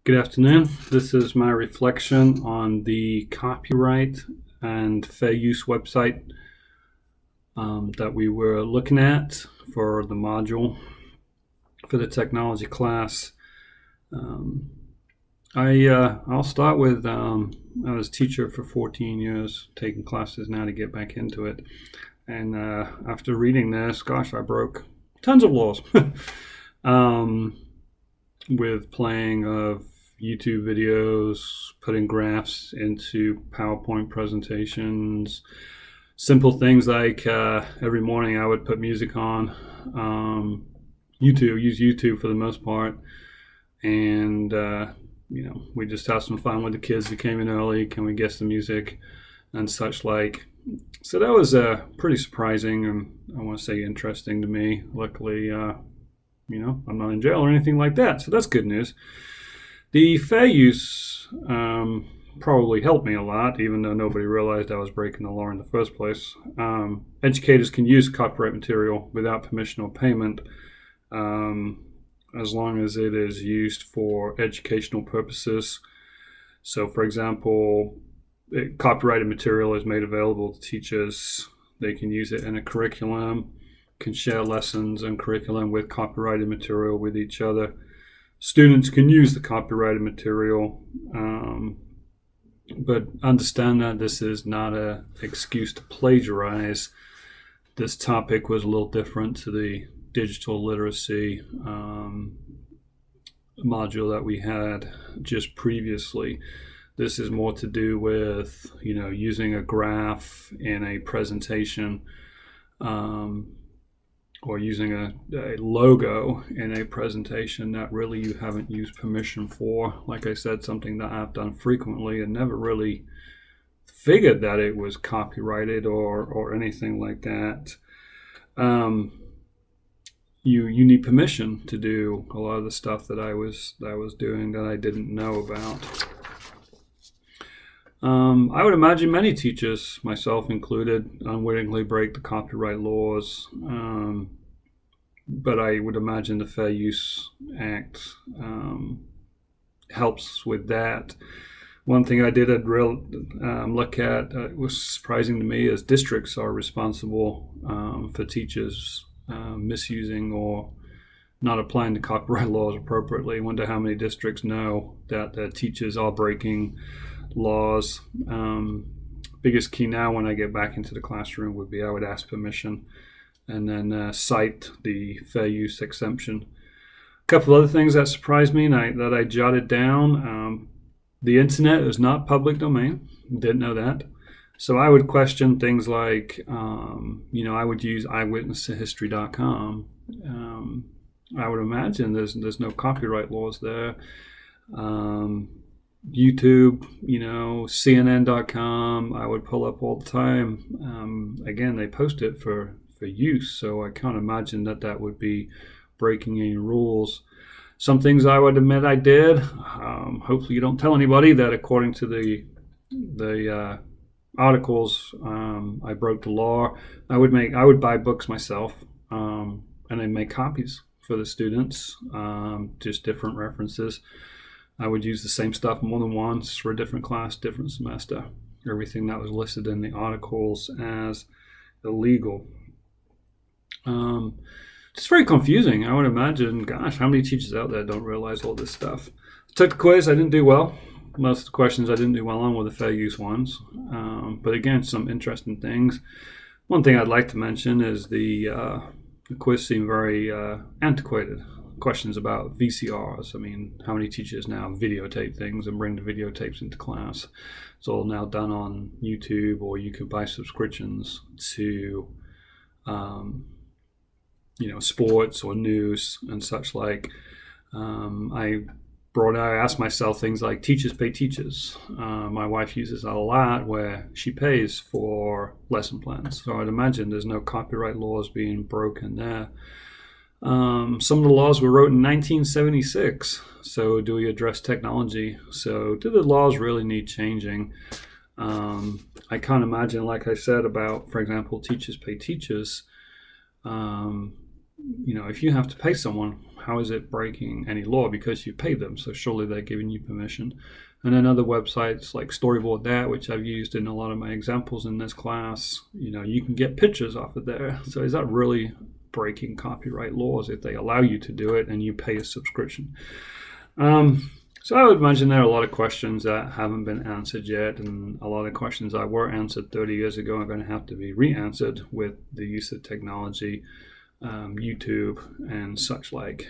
Good afternoon. This is my reflection on the copyright and fair use website that we were looking at for the module for the technology class. I'll start with I was a teacher for 14 years, taking classes now to get back into it. And after reading this, gosh, I broke tons of laws with playing of YouTube videos, putting graphs into PowerPoint presentations, simple things like every morning I would put music on, use YouTube for the most part, and we just have some fun with the kids that came in early. Can we guess the music and such like? So that was pretty surprising and I want to say interesting to me. Luckily, I'm not in jail or anything like that, so that's good news. The fair use probably helped me a lot, even though nobody realized I was breaking the law in the first place. Educators can use copyright material without permission or payment as long as it is used for educational purposes. So, for example, copyrighted material is made available to teachers. They can use it in a curriculum, can share lessons and curriculum with copyrighted material with each other. Students can use the copyrighted material, but understand that this is not an excuse to plagiarize. This topic was a little different to the digital literacy module that we had just previously. This is more to do with, using a graph in a presentation, or using a logo in a presentation that really you haven't used permission for. Like I said, something that I've done frequently and never really figured that it was copyrighted or anything like that. You need permission to do a lot of the stuff that I was doing that I didn't know about. I would imagine many teachers, myself included, unwittingly break the copyright laws, but I would imagine the Fair Use Act helps with that. One thing I did look at was surprising to me is districts are responsible for teachers misusing or not applying the copyright laws appropriately. I wonder how many districts know that their teachers are breaking laws. Biggest key now when I get back into the classroom would be I would ask permission and then cite the fair use exemption. A couple of other things that surprised me and that I jotted down. The internet is not public domain. Didn't know that. So I would question things like, I would use eyewitnesshistory.com. I would imagine there's no copyright laws there. YouTube, CNN.com, I would pull up all the time. Again, they post it for use, so I can't imagine that would be breaking any rules. Some things I would admit I did. Hopefully you don't tell anybody that according to the articles, I broke the law. I would buy books myself, and I'd make copies for the students, just different references. I would use the same stuff more than once for a different class, different semester. Everything that was listed in the articles as illegal. It's very confusing. I would imagine, gosh, how many teachers out there don't realize all this stuff? I took the quiz, I didn't do well. Most of the questions I didn't do well on were the fair use ones. But again, some interesting things. One thing I'd like to mention is the quiz seemed very antiquated. Questions about VCRs. I mean, how many teachers now videotape things and bring the videotapes into class? It's all now done on YouTube, or you can buy subscriptions to, sports or news and such like. I asked myself things like teachers pay teachers. My wife uses that a lot where she pays for lesson plans. So I'd imagine there's no copyright laws being broken there. Some of the laws were wrote in 1976. So do we address technology? So do the laws really need changing? I can't imagine, like I said about, for example, teachers pay teachers. If you have to pay someone, how is it breaking any law? Because you pay them, so surely they're giving you permission. And then other websites like Storyboard.net, which I've used in a lot of my examples in this class, you can get pictures off of there. So is that really breaking copyright laws if they allow you to do it and you pay a subscription? So I would imagine there are a lot of questions that haven't been answered yet, and a lot of questions that were answered 30 years ago are going to have to be re-answered with the use of technology, YouTube, and such like.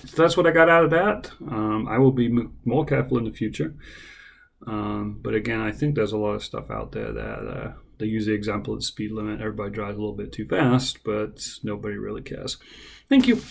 So that's what I got out of that. I will be more careful in the future. But again, I think there's a lot of stuff out there that they use the example of the speed limit. Everybody drives a little bit too fast, but nobody really cares. Thank you.